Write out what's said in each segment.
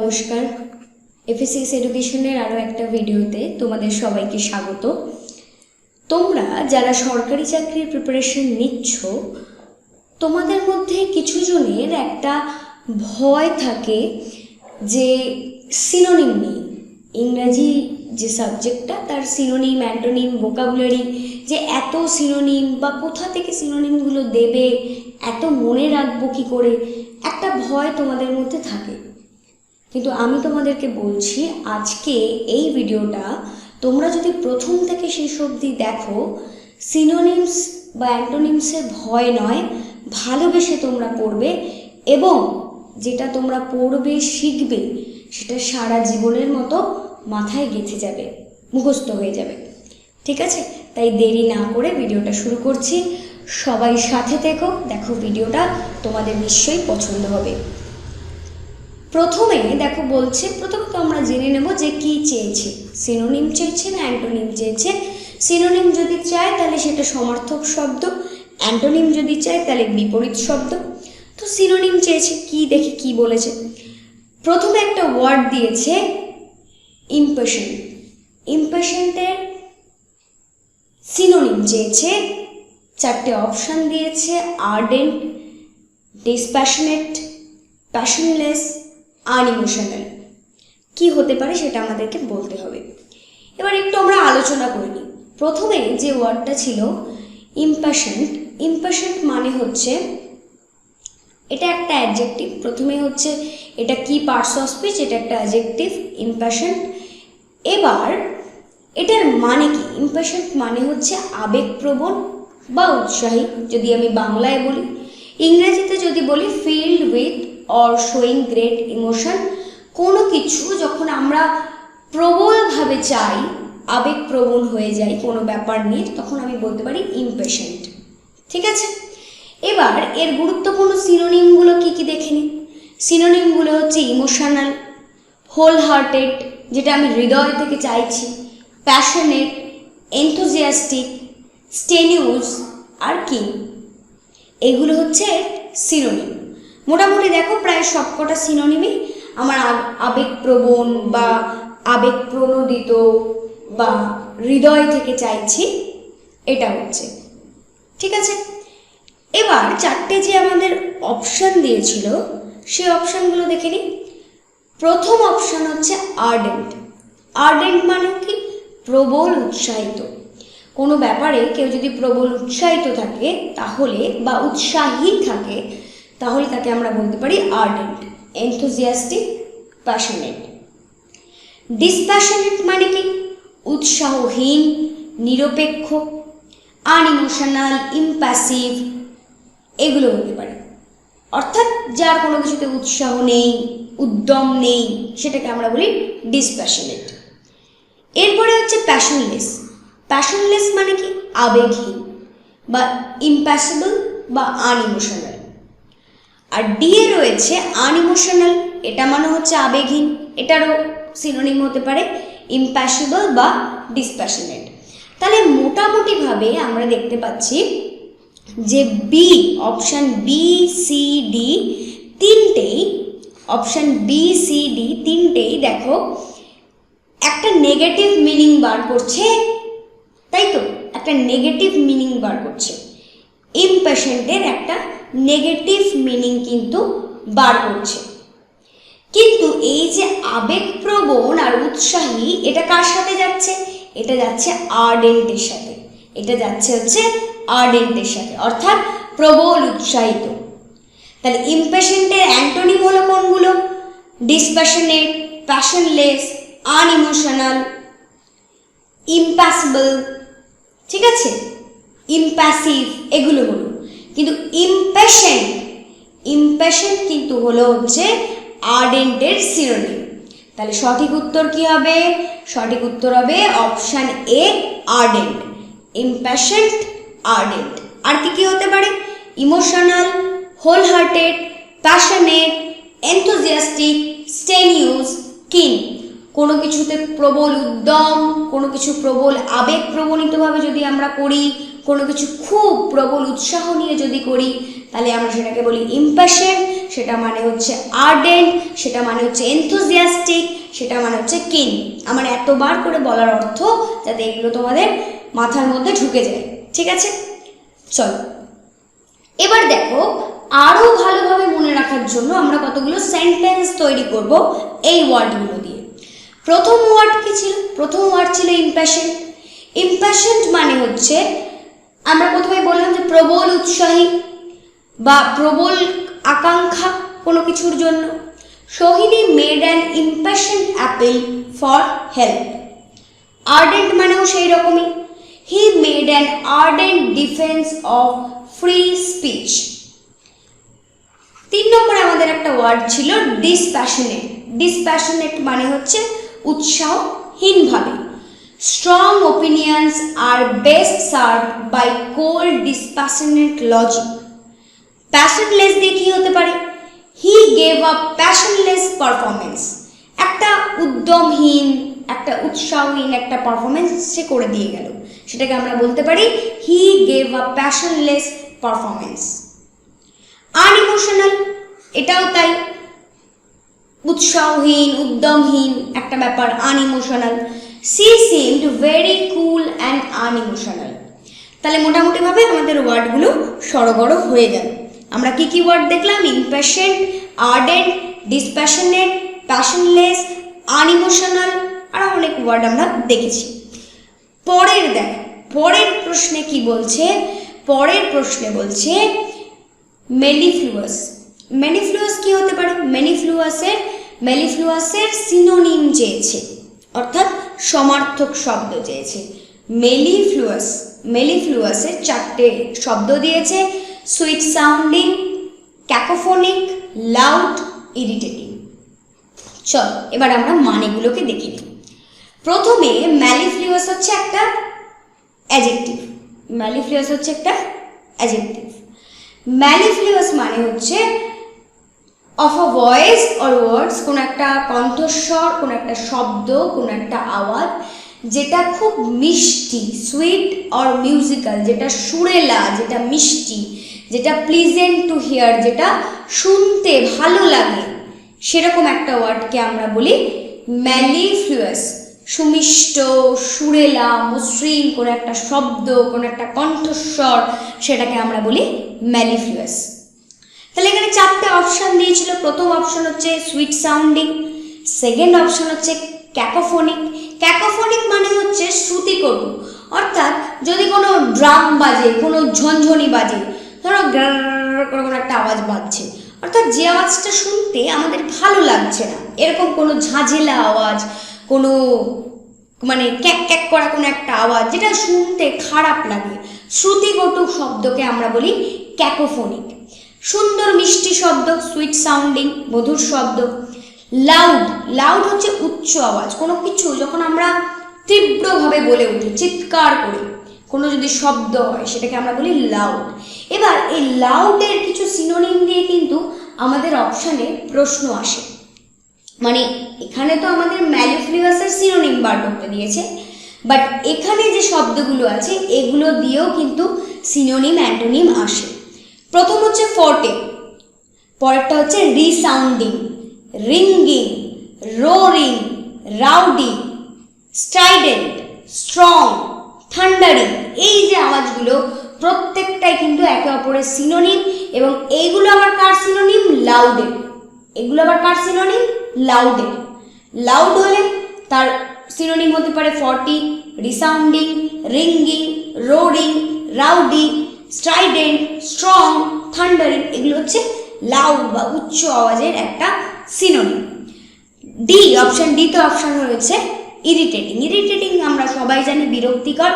নমস্কার, এফএসিএস এডুকেশনের আরও একটা ভিডিওতে তোমাদের সবাইকে স্বাগত। তোমরা যারা সরকারি চাকরির প্রিপারেশন নিচ্ছ, তোমাদের মধ্যে কিছু জনের একটা ভয় থাকে যে সিনোনিম নেই, ইংরাজি যে সাবজেক্টটা তার সিনোনিম, অ্যান্টোনিম, ভোকাবুলারি, যে এত সিনোনিম বা কোথা থেকে সিনোনিমগুলো দেবে, এত মনে রাখবো কী করে, একটা ভয় তোমাদের মধ্যে থাকে। কিন্তু আমি তোমাদেরকে বলছি, আজকে এই ভিডিওটা তোমরা যদি প্রথম থেকে শেষ অবধি দেখো, সিনোনিমস বা অ্যান্টোনিমসের ভয় নয়, ভালোবেসে তোমরা পড়বে এবং যেটা তোমরা পড়বে, শিখবে, সেটা সারা জীবনের মতো মাথায় গেঁথে যাবে, মুখস্থ হয়ে যাবে। ঠিক আছে? তাই দেরি না করে ভিডিওটা শুরু করছি। সবাই সাথে দেখো, ভিডিওটা তোমাদের নিশ্চয়ই পছন্দ হবে। প্রথমে দেখো বলছে, প্রথমে তো আমরা জেনে নেব যে কি চেয়েছে, সিনোনিম চেয়েছে না অ্যান্টোনিম চেয়েছে। সিনোনিম যদি চায় তাহলে সেটা সমার্থক শব্দ, অ্যান্টোনিম যদি চায় তাহলে বিপরীত শব্দ। তো সিনোনিম চেয়েছে, কি দেখি কি বলেছে। প্রথমে একটা ওয়ার্ড দিয়েছে ইমপেশেন্ট। ইমপেশেন্টের সিনোনিম চেয়েছে, চারটে অপশান দিয়েছে: আর্ডেন্ট, ডিসপ্যাশনেট, প্যাশনলেস, আনইমোশনাল। কি হতে পারে সেটা আমাদেরকে বলতে হবে। এবার একটু আমরা আলোচনা করে নিই। প্রথমে যে ওয়ার্ডটা ছিল ইমপ্যাশেন্ট, ইমপ্যাশেন্ট মানে হচ্ছে, এটা একটা অ্যাডজেক্টিভ। প্রথমে হচ্ছে এটা কি পার্টস অফ স্পিচ, এটা একটা অ্যাডজেক্টিভ ইমপ্যাশেন্ট। এবার এটার মানে কি? ইমপ্যাশেন্ট মানে হচ্ছে আবেগপ্রবণ বা উৎসাহী, যদি আমি বাংলায় বলি। ইংরেজিতে যদি বলি filled with or showing great emotion. কোনো কিছু যখন আমরা প্রবলভাবে চাই, আবেগপ্রবণ হয়ে যাই কোনো ব্যাপার নিয়ে, তখন আমি বলতে পারি ইমপ্যাশেন্ট। ঠিক আছে? এবার এর গুরুত্বপূর্ণ সিনোনিমগুলো কি কি দেখে নিই। সিনোনিমগুলো হচ্ছে ইমোশনাল, হোল হার্টেড, যেটা আমি হৃদয় থেকে চাইছি, প্যাশনেট, এনথুজিয়াস্টিক, স্টেনিউস আর কি, এগুলো হচ্ছে সিনোনিম। মোটামুটি দেখো প্রায় সবকটা সিনোনিমই আমার আবেগপ্রবণ বা আবেগপ্রণোদিত বা হৃদয় থেকে চাইছি, এটা হচ্ছে। ঠিক আছে? এবার চারটে যে আমাদের অপশান দিয়েছিল, সেই অপশানগুলো দেখে নিই। প্রথম অপশান হচ্ছে আর্ডেন্ট। আর্ডেন্ট মানে কি? প্রবল উৎসাহিত। কোনো ব্যাপারে কেউ যদি প্রবল উৎসাহিত থাকে তাহলে, বা উৎসাহী থাকে, তাহলে তাকে আমরা বলতে পারি আর্ডেন্ট। Enthusiastic, passionate. ডিসপ্যাশনেট মানে কি? উৎসাহহীন, নিরপেক্ষ। আনইমোশনাল, ইম্প্যাসিভ, এগুলো হতে পারে। অর্থাৎ যার কোনো কিছুতে উৎসাহ নেই, উদ্যম নেই, সেটাকে আমরা বলি ডিসপ্যাশনেট। এরপরে হচ্ছে প্যাশনলেস। প্যাশনলেস মানে কি? আবেগহীন বা ইম্প্যাসিবল বা আনইমোশনাল। আর ডি এ রয়েছে আনইমোশনাল, এটা মানে হচ্ছে আবেগহীন, এটারও সিনোনিম হতে পারে ইম্প্যাসিবল বা ডিসপ্যাশনেট। তাহলে মোটামুটিভাবে আমরা দেখতে পাচ্ছি যে B, option B, C, D তিনটেই, অপশান বি, সি, ডি তিনটেই দেখো একটা নেগেটিভ মিনিং বার করছে, তাই তো? একটা নেগেটিভ মিনিং বার করছে। ইমপ্যাশেন্টের একটা নেগেটিভ মিনিং কিন্তু বার করছে। কিন্তু এই যে আবেগপ্রবণ আর উৎসাহী, এটা কার সাথে যাচ্ছে? এটা যাচ্ছে আর্ডেন্টের সাথে। এটা যাচ্ছে হচ্ছে আর্ডেন্টের সাথে, অর্থাৎ প্রবল উৎসাহিত। তাহলে ইমপ্যাশেন্টের অ্যান্টোনিম হলো কোনগুলো? ডিসপ্যাশনেট, প্যাশনলেস, আনইমোশনাল, ইম্প্যাসিবল, ঠিক আছে, ইম্প্যাসিভ, এগুলো হলো। কিন্তু ইমপ্যাশেন্ট কিন্তু হলো হচ্ছে আর্ডেন্টের সিনোনিম। তাহলে সঠিক উত্তর কি হবে? সঠিক উত্তর হবে option A, ardent. Impatient, ardent. আর কি কি হতে পারে? Emotional, wholehearted, passionate, enthusiastic, strenuous, keen. কোনো কিছুতে প্রবল উদ্যম, কোনো কিছু প্রবল আবেগপ্রবণিতভাবে যদি আমরা করি, কোনো কিছু খুব প্রবল উৎসাহ নিয়ে যদি করি তাহলে আমরা সেটাকে বলি ইম্প্যাশন, সেটা মানে হচ্ছে আর্ডেন্ট, সেটা মানে হচ্ছে এনথুজিয়াস্টিক, সেটা মানে হচ্ছে কিন। আমার এতবার করে বলার অর্থ যাতে এগুলো তোমাদের মাথার মধ্যে ঢুকে যায়, ঠিক আছে? চলো এবার দেখো, আরও ভালোভাবে মনে রাখার জন্য আমরা কতগুলো সেন্টেন্স তৈরি করব এই ওয়ার্ডগুলো দিয়ে। প্রথম ওয়ার্ড কি ছিল? প্রথম ওয়ার্ড ছিল ইম্প্যাশন। ইম্প্যাশন মানে হচ্ছে, আমরা প্রথমে বললাম যে প্রবল উৎসাহী বা প্রবল আকাঙ্ক্ষা কোনো কিছুর জন্য। Sohini made an impassioned appeal for help. Ardent মানেও সেই রকমই, he made an ardent defence of free speech. 3 নম্বরে আমাদের একটা ওয়ার্ড ছিল ডিসপ্যাশনেট। ডিসপ্যাশনেট মানে হচ্ছে উৎসাহহীনভাবে। Strong opinions are best served by cold dispassionate logic. Passionless দিয়ে কী হতে পারে? He gave a passionless performance. একটা উদ্যমহীন, একটা উৎসাহহীন একটা পারফরমেন্স সে করে দিয়ে গেল, সেটাকে আমরা বলতে পারি হি গেভ আ প্যাশনলেস পারফরমেন্স। আনইমোশনাল, এটাও তাই, উৎসাহহীন, উদ্যমহীন একটা ব্যাপার, unemotional. She seemed very cool and unemotional. তাহলে মোটামুটিভাবে আমাদের ওয়ার্ডগুলো সড়গড় হয়ে গেল। আমরা কি কি ওয়ার্ড দেখলাম? ইম্প্যাশনেট, আর্ডেন্ট, ডিসপ্যাশনেট, প্যাশনলেস, আনইমোশনাল, আর অনেক ওয়ার্ড আমরা দেখেছি। পরের দেখ, পরের প্রশ্নে কি বলছে? পরের প্রশ্নে বলছে মেলিফ্লুয়াস। মেলিফ্লুয়াস কি হতে পারে? মেলিফ্লুয়াসের সিনোনিম চেয়েছে, অর্থাৎ সমার্থক শব্দ চেয়েছে। মেলিফ্লুয়াসের 4টে শব্দ দিয়েছে: সুইট সাউন্ডিং, ক্যাকোফোনিক, লাউড, ইরিটেটিং। চল এবার আমরা মানেগুলোকে দেখি। প্রথমে মেলিফ্লুয়াস হচ্ছে একটা অ্যাডজেক্টিভ। মেলিফ্লুয়াস মানে হচ্ছে of a voice or words, কোনো একটা কণ্ঠস্বর, কোনো একটা শব্দ, কোনো একটা আওয়াজ যেটা খুব মিষ্টি, সুইট অর মিউজিক্যাল, যেটা সুরেলা, যেটা মিষ্টি, যেটা প্লিজেন্ট টু হিয়ার, যেটা শুনতে ভালো লাগে, সেরকম একটা ওয়ার্ডকে আমরা বলি মেলিফ্লুয়াস। সুমিষ্ট, সুরেলা, মসৃণ কোনো একটা শব্দ, কোনো একটা কণ্ঠস্বর, সেটাকে আমরা বলি মেলিফ্লুয়াস। তাহলে এখানে 4টে অপশান দিয়েছিল। প্রথম অপশন হচ্ছে সুইট সাউন্ডিং, সেকেন্ড অপশন হচ্ছে ক্যাকোফোনিক। ক্যাকোফোনিক মানে হচ্ছে শ্রুতিকটু, অর্থাৎ যদি কোনো ড্রাম বাজে, কোনো ঝনঝনি বাজে, ধরো করে কোনো একটা আওয়াজ বাজছে, অর্থাৎ যে আওয়াজটা শুনতে আমাদের ভালো লাগছে না, এরকম কোনো ঝাঁঝেলা আওয়াজ, কোনো মানে ক্যাক ক্যাক করা কোনো একটা আওয়াজ যেটা শুনতে খারাপ লাগে, শ্রুতিকটু শব্দকে আমরা বলি ক্যাকোফোনিক। সুন্দর মিষ্টি শব্দ, সুইট সাউন্ডিং, মধুর শব্দ। লাউড হচ্ছে উচ্চ আওয়াজ, কোনো কিছু যখন আমরা তীব্রভাবে বলে উঠি, চিৎকার করে কোনো যদি শব্দ হয়, সেটাকে আমরা বলি লাউড। এবার এই লাউডের কিছু সিনোনিম দিয়ে কিন্তু আমাদের অপশানে প্রশ্ন আসে। মানে এখানে তো আমাদের মেলিফ্লুয়াসের সিনোনিম বার করতে দিয়েছে, বাট এখানে যে শব্দগুলো আছে এগুলো দিয়েও কিন্তু সিনোনিম, অ্যান্টোনিম আসে। প্রথম হচ্ছে ফর্টে, পরেরটা হচ্ছে resounding, ringing, roaring, rowdy, strident, strong, thundering. এই যে আওয়াজগুলো প্রত্যেকটাই কিন্তু একে অপরের সিনোনিম, এবং এইগুলো আবার কার সিনোনিম? লাউডের। এগুলো আবার কার সিনোনিম? লাউডের। লাউড হলে তার সিনোনিম হতে পারে forte, resounding, ringing, roaring, rowdy, strident, strong, thundering. এগুলো হচ্ছে লাউড বা উচ্চ আওয়াজের একটা সিনোনিম। ডি, অপশান ডিতে অপশান রয়েছে ইরিটেটিং। ইরিটেটিং আমরা সবাই জানি বিরক্তিকর,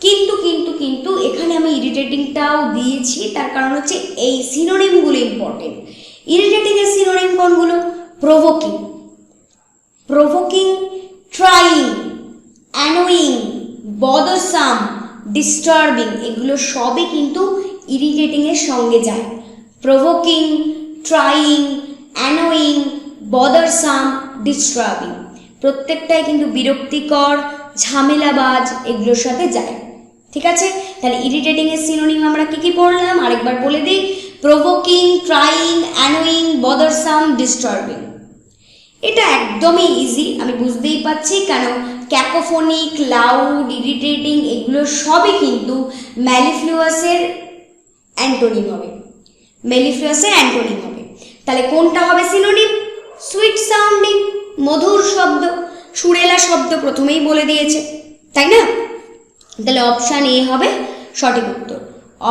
কিন্তু এখানে আমি ইরিটেটিংটাও দিয়েছি, তার কারণ হচ্ছে এই সিনোনিমগুলো ইম্পর্টেন্ট। ইরিটেটিংয়ের সিনোনিম কোনগুলো? Provoking, trying, annoying, bothersome, disturbing. এগুলো সবই কিন্তু ইরিটেটিংয়ের সঙ্গে যায়। Provoking, trying, annoying, bothersome, disturbing প্রত্যেকটাই কিন্তু বিরক্তিকর, ঝামেলাবাজ, এগুলোর সাথে যায়। ঠিক আছে, তাহলে ইরিটেটিং এর সিনোনিম আমরা কি কি পড়লাম আরেকবার বলে দিই। Provoking, trying, annoying, bothersome, disturbing. এটা একদমই ইজি, আমি বুঝতেই পারছি, কেন ক্যাকোফোনিক, লাউড, ইরিটেটিং এগুলো সবই কিন্তু ম্যালিফ্লুয়াসের অ্যান্টোনিম হবে, মেলিফ্লুয়াসের অ্যান্টোনিম হবে। তাহলে কোনটা হবে সিনোনিম? সুইট সাউন্ডিং, মধুর শব্দ, সুরেলা শব্দ প্রথমেই বলে দিয়েছে, তাই না? তাহলে অপশান এ হবে সঠিক উত্তর,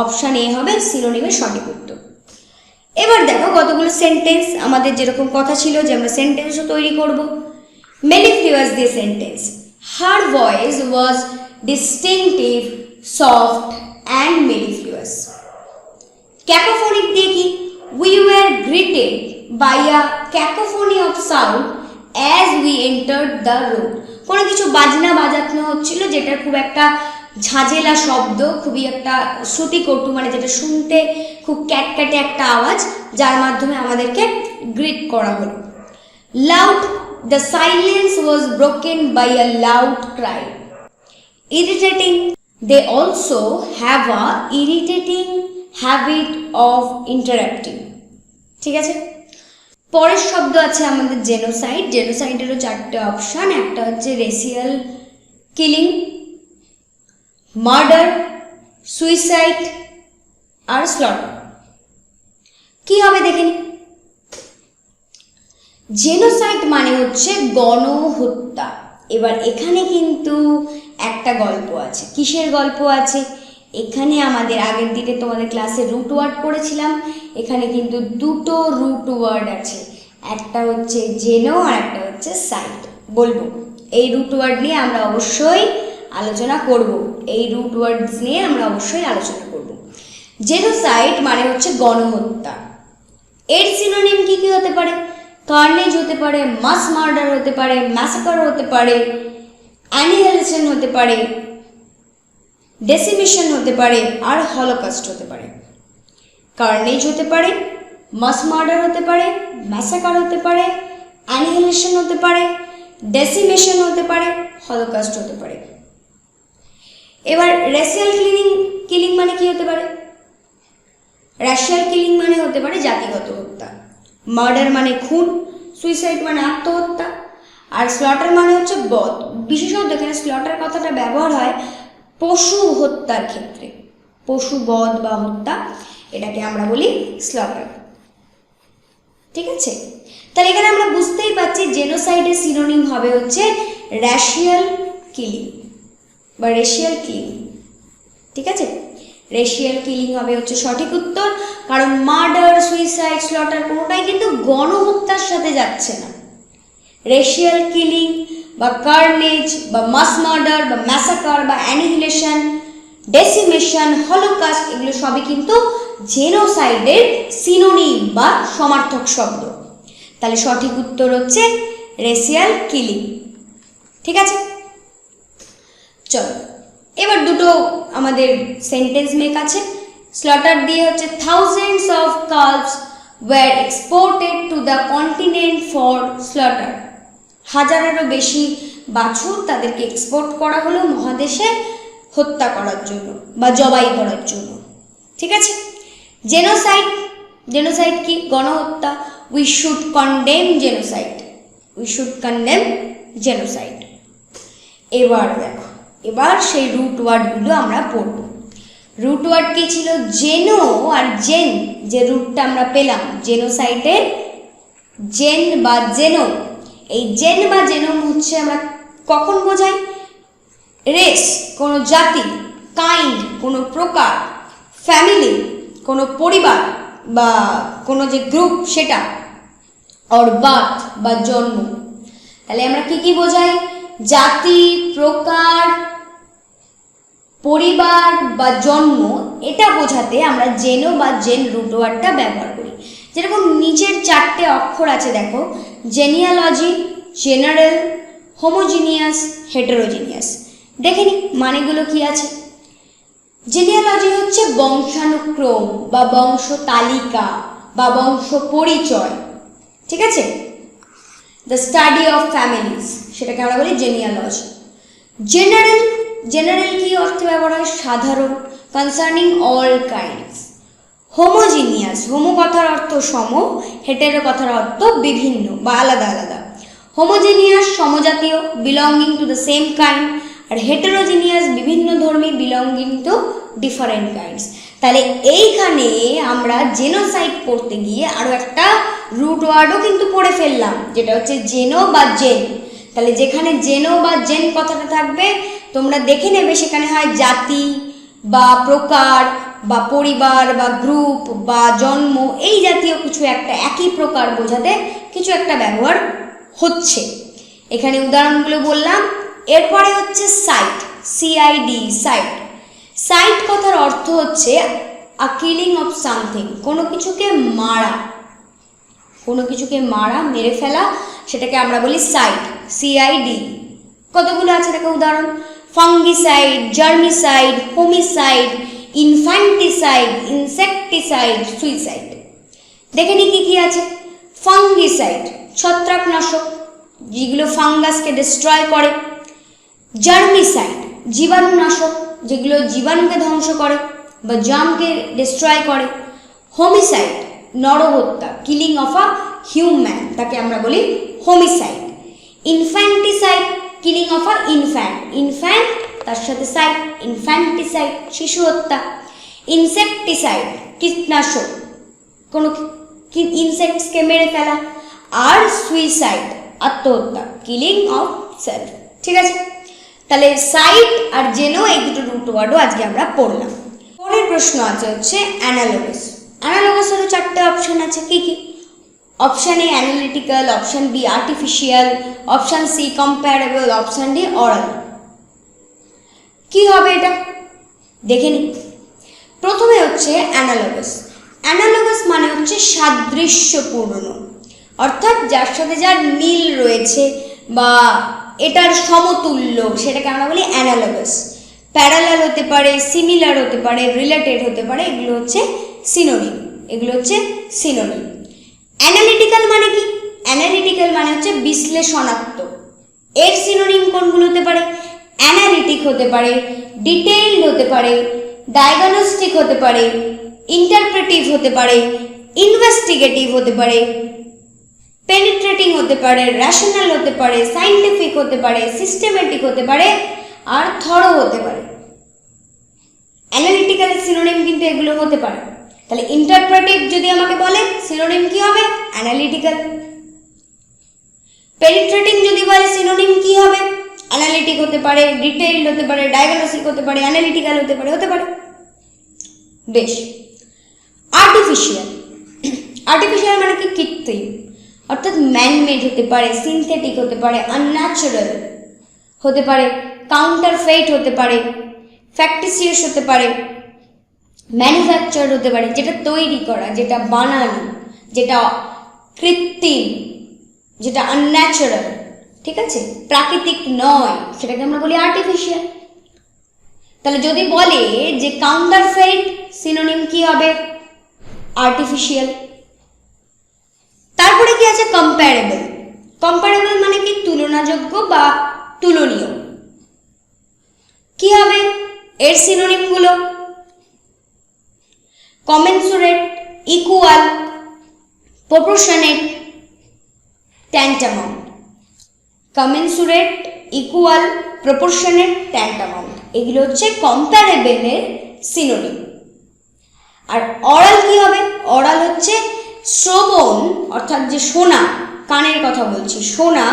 অপশান এ হবে সিনোনিমের সঠিক উত্তর। এবার দেখো কতগুলো সেন্টেন্স, আমাদের যেরকম কথা ছিল যে আমরা সেন্টেন্সও তৈরি করব। মেলিফ্লুয়াস দিয়ে sentence, her voice was distinctive, soft and mellifluous. Cacophonic দিয়ে কি? We were greeted by a cacophony of sound as we entered the road. কোনো কিছু বাজনা বাজানো হচ্ছিল যেটার খুব একটা ঝাঁঝেলা শব্দ, খুবই একটা শ্রুতিকটু, মানে যেটা শুনতে খুব ক্যাটক্যাটে একটা আওয়াজ, যার মাধ্যমে আমাদেরকে গ্রিট করা হলো। Loud, the silence was broken by a loud cry. Irritating, they also have a irritating habit of interrupting. ঠিক আছে, পরের শব্দ আছে আমাদের জেনোসাইড। জেনোসাইডেরও চারটে অপশান, একটা হচ্ছে রেসিয়াল কিলিং, মার্ডার, সুইসাইড আর স্লটার। কি হবে দেখে নি। জেনোসাইড মানে হচ্ছে গণহত্যা। এবার এখানে কিন্তু একটা গল্প আছে। কিসের গল্প আছে? এখানে আমাদের আগের দিনে তোমাদের ক্লাসে রুট ওয়ার্ড করেছিলাম, এখানে কিন্তু দুটো রুট ওয়ার্ড আছে, একটা হচ্ছে জেনো আর একটা হচ্ছে সাইড। বলবো এই রুট ওয়ার্ড নিয়ে আমরা অবশ্যই আলোচনা করব, এই রুট ওয়ার্ডস নিয়ে আমরা অবশ্যই আলোচনা করব। জেনোসাইড মানে হচ্ছে গণহত্যা। এর সিনোনিম কি কি হতে পারে? কার্নেজ হতে পারে, মাস মার্ডার হতে পারে, ম্যাসাকার হতে পারে, অ্যানিহিলেশন হতে পারে, ডেসিমেশন হতে পারে আর হলোকস্ট হতে পারে। কার্নেজ হতে পারে, মাস মার্ডার হতে পারে, ম্যাসাকার হতে পারে, অ্যানিহিলেশন হতে পারে, ডেসিমেশন হতে পারে, হলোকস্ট হতে পারে। এবার রেশিয়াল কিলিং মানে কি হতে পারে? রেশিয়াল কিলিং মানে হতে পারে জাতিগত হত্যা, মার্ডার মানে খুন, সুইসাইড মানে আত্মহত্যা, আর স্লটার মানে হচ্ছে বধ। বিশেষত এখানে স্লটার কথাটা ব্যবহার হয় পশু হত্যার ক্ষেত্রে, পশু বধ বা হত্যা, এটাকে আমরা বলি স্লটার। ঠিক আছে, তাহলে এখানে আমরা বুঝতেই পারছি জেনোসাইডের সিনোনিম হবে হচ্ছে রেশিয়াল কিলিং বা রেশিয়াল কিলিং। ঠিক আছে, রেশিয়াল কিলিং হবে হচ্ছে সঠিক উত্তর, কারণ মার্ডার, সুইসাইড, স্লটার কোনোটাই কিন্তু গণহত্যার সাথে যাচ্ছে না। রেশিয়াল কিলিং বা কার্নেজ বা মাস মার্ডার বা ম্যাসাকার বা অ্যানিহিলেশন, ডেসিমেশন, হলোকাস্ট এগুলো সবই কিন্তু জেনোসাইডের সিনোনিম বা সমার্থক শব্দ। তাহলে সঠিক উত্তর হচ্ছে রেশিয়াল কিলিং। ঠিক আছে, চলো এবার দুটো আমাদের সেন্টেন্স মেক আছে। স্লটার দিয়ে হচ্ছে thousands of calves were exported to the continent for slaughter. হাজারেরও বেশি বাছুর তাদেরকে এক্সপোর্ট করা হলো মহাদেশে হত্যা করার জন্য বা জবাই করার জন্য। ঠিক আছে, জেনোসাইড, জেনোসাইড কি? গণহত্যা। We should condemn genocide, we should condemn genocide. এবার দেখো, এবার সেই রুট ওয়ার্ডগুলো আমরা পড়ব। রুট ওয়ার্ড কি ছিল? জেনো আর জেন, যে রুটটা আমরা পেলাম জেনোসাইডের জেন বা জেনো। এই জেন বা জেনোম হচ্ছে আমরা কখন বোঝাই? রেস কোনো জাতি, কাইন্ড কোনো প্রকার, ফ্যামিলি কোনো পরিবার বা কোনো যে গ্রুপ সেটা, অর বার্থ বা জন্ম। তাহলে আমরা কি কি বোঝাই? জাতি, প্রকার, পরিবার বা জন্ম, এটা বোঝাতে আমরা জেনো বা জেন রুট ওয়ার্ডটা ব্যবহার করি। যেরকম নিচের চারটে অক্ষর আছে দেখো, জেনিয়ালজি, জেনারেল, হোমোজিনিয়াস, হেটেরোজিনিয়াস। দেখে নি মানেগুলো কি আছে। জেনিয়ালজি হচ্ছে বংশানুক্রম বা বংশ তালিকা বা বংশ পরিচয়। ঠিক আছে, দ্য স্টাডি অফ ফ্যামিলিজ, সেটাকে আমরা বলি জেনিয়ালজি। জেনারেল জেনারেল কি অর্থে ব্যবহার হয়? সাধারণ, concerning all kinds. Homogeneous, Homo কথার অর্থ সম, হেটেরো কথার অর্থ বিভিন্ন বা আলাদা আলাদা। হোমোজিনিয়াস সমজাতীয়, belonging to the same kind, আর হেটেরোজিনিয়াস বিভিন্ন ধর্মী, বিলঙ্গিং টু ডিফারেন্ট কাইন্ডস। তাহলে এইখানে আমরা জেনোসাইড পড়তে গিয়ে আরও একটা রুট ওয়ার্ডও কিন্তু পড়ে ফেললাম, যেটা হচ্ছে জেনো বা জেন। তাহলে যেখানে জেনো বা জেন কথাটা থাকবে তোমরা দেখে নেবে সেখানে হয় জাতি বা প্রকার বা পরিবার বা গ্রুপ বা জন্ম, এই জাতীয় কিছু একটা, একই প্রকার বোঝাতে কিছু একটা ব্যবহার হচ্ছে। এখানে উদাহরণগুলো বললাম। এরপরে হচ্ছে সাইট, সিআইডি, সাইট। সাইট কথার অর্থ হচ্ছে আ কিলিং অফ সামথিং, কোনো কিছুকে মারা, কোনো কিছুকে মারা, মেরে ফেলা, সেটাকে আমরা বলি সাইট, সিআইডি। কতগুলো আছে দেখো উদাহরণ: fungicide, germicide, homicide, infanticide, insecticide, suicide. দেখে নি কি কি আছে। ফাঙ্গিসাইড ছত্রাকনাশক, যেগুলো ফাঙ্গাসকে ডিস্ট্রয় করে। জার্মিসাইড জীবাণুনাশক, যেগুলো জীবাণুকে ধ্বংস করে বা জার্মকে ডিস্ট্রয় করে। হোমিসাইড নরহত্যা, কিলিং অফ আ হিউম্যান, তাকে আমরা বলি homicide. Infanticide killing of a infant, infant তার সাথে সাইড, ইনফ্যান্টিসাইড শিশু হত্যা। ইনসেকটিসাইড কীটনাশক, কোনো ইনসেক্টসকে মেরে ফেলা। আর সুইসাইড আত্মহত্যা, কিলিং অফ সেলফ। ঠিক আছে, তাহলে সাইট আর জেনো এই দুটো রুট ওয়ার্ডও আজকে আমরা পড়লাম। পরের প্রশ্ন আছে হচ্ছে অ্যানালগাস। অ্যানালগাসেরও চারটে অপশন আছে, কি কি? Option A analytical, option B artificial, option C comparable, option D oral. কি হবে এটা দেখে নি। প্রথমে হচ্ছে অ্যানালগাস। অ্যানালগাস মানে হচ্ছে সাদৃশ্যপূর্ণ, অর্থাৎ যার সাথে যার মিল রয়েছে বা এটার সমতুল্য, সেটাকে আমরা বলি অ্যানালগাস। প্যারালাল হতে পারে, সিমিলার হতে পারে, রিলেটেড হতে পারে, এগুলো হচ্ছে সিনোনিম, এগুলো হচ্ছে সিনোনিম। অ্যানালিটিক্যাল মানে কি? অ্যানালিটিক্যাল মানে হচ্ছে বিশ্লেষণাত্মক। এর সিনোনিম কোনগুলো হতে পারে? অ্যানালিটিক হতে পারে, ডিটেইলড হতে পারে, ডায়াগনস্টিক হতে পারে, ইন্টারপ্রেটিভ হতে পারে, ইনভেস্টিগেটিভ হতে পারে, পেনিট্রেটিং হতে পারে, রেশনাল হতে পারে, সাইন্টিফিক হতে পারে, সিস্টেমেটিক হতে পারে, আর থরো হতে পারে। অ্যানালিটিক্যাল সিনোনিম কিন্তু এগুলো হতে পারে। তাহলে ইন্টারপ্রেটিভ যদি আমাকে বলে সিনোনিম কি হবে? অ্যানালিটিক্যাল। পেনিট্রেটিং যদি বলে সিনোনিম কি হবে? অ্যানালিটিক হতে পারে, ডিটেইলড হতে পারে, ডায়াগনস্টিক হতে পারে, অ্যানালিটিক্যাল হতে পারে, হতে পারে। বেশ। আর্টিফিশিয়াল। আর্টিফিশিয়াল মানে কি? কৃত্রিম, অর্থাৎ ম্যানমেড হতে পারে, সিনথেটিক হতে পারে, আনন্যাচারাল হতে পারে, কাউন্টারফেট হতে পারে, ফ্যাক্টিসিয়াস হতে পারে, ম্যানুফ্যাকচার হতে পারে, যেটা তৈরি করা, যেটা বানানো, যেটা কৃত্রিম, যেটা আনন্যাচারাল, ঠিক আছে, প্রাকৃতিক নয়, সেটাকে আমরা বলি আর্টিফিশিয়াল। তাহলে যদি বলে যে কাউন্টারফেট, সিনোনিম কি হবে? আর্টিফিশিয়াল। তারপরে কি আছে? কম্প্যারেবল। কম্প্যারেবল মানে কি? তুলনাযোগ্য বা তুলনীয়। কি হবে এর সিনোনিমগুলো? Commensurate, equal, proportionate, tantamount. Commensurate, equal, proportionate, tantamount, এগুলো হচ্ছে কম্প্যারেবলের সিনোনিম। আর অরাল কি হবে? অরাল হচ্ছে শ্রবণ, অর্থাৎ যে শোনা, কানের কথা বলছি, শোনা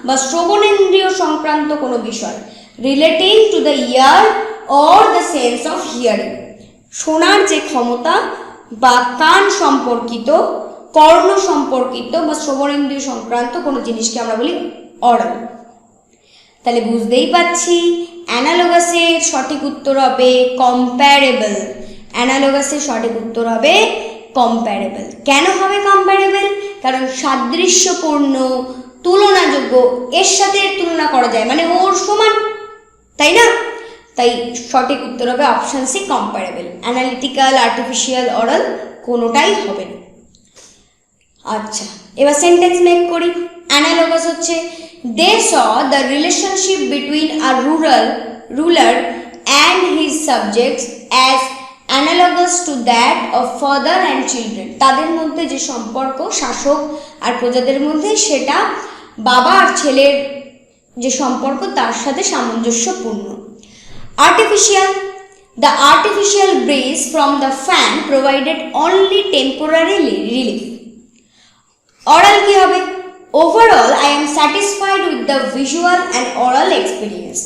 বা শ্রবণেন্দ্রিয় সংক্রান্ত কোনো বিষয়, relating to the year or the sense of hearing. শোনার যে ক্ষমতা বা কান সম্পর্কিত, কর্ণ সম্পর্কিত বা শ্রবণেন্দ্রিয় সংক্রান্ত কোনো জিনিসকে আমরা বলি অরাল। তাহলে বুঝতেই পাচ্ছি অ্যানালগাসের সঠিক উত্তর হবে কম্প্যারেবল। অ্যানালগাসের সঠিক উত্তর হবে কম্প্যারেবল। কেন হবে কম্প্যারেবল? কারণ সাদৃশ্যপূর্ণ, তুলনাযোগ্য, এর সাথে তুলনা করা যায়, মানে ওর সমান, তাই না? তাই সঠিক উত্তর হবে option C comparable. Analytical, artificial, oral কোনোটাই হবে না। আচ্ছা, এবার সেন্টেন্স মেক করি। অ্যানালগাস হচ্ছে they saw the relationship between a ruler ruler and his subjects as analogous to that of father and children. তাদের মধ্যে যে সম্পর্ক শাসক আর প্রজাদের মধ্যে সেটা বাবা আর ছেলের যে সম্পর্ক তার সাথে সামঞ্জস্যপূর্ণ। The artificial breeze from the fan provided only temporary relief. Oral কি হবে? Overall, I am satisfied with the visual and oral experience.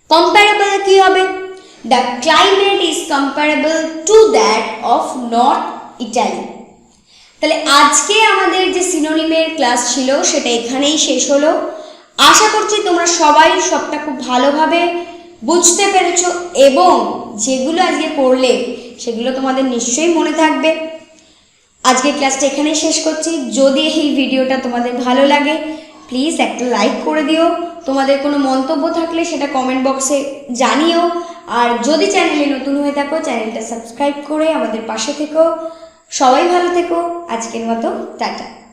Comparable কি হবে? The climate is comparable to that of North Italy. তাহলে আজকে আমাদের যে সিনোনিমের class ছিল সেটা এখানেই শেষ হলো। আশা করছি তোমরা সবাই সবটা খুব ভালোভাবে বুঝতে পেরেছো এবং যেগুলো আজকে পড়লে সেগুলো তোমাদের নিশ্চয়ই মনে থাকবে। আজকের ক্লাসটা এখানেই শেষ করছি। যদি এই ভিডিওটা তোমাদের ভালো লাগে প্লিজ একটা লাইক করে দিও। তোমাদের কোনো মন্তব্য থাকলে সেটা কমেন্ট বক্সে জানিও। আর যদি চ্যানেলে নতুন হয়ে থাকো চ্যানেলটা সাবস্ক্রাইব করে আমাদের পাশে থেকো। সবাই ভালো থেকো। আজকের মতো টাটা।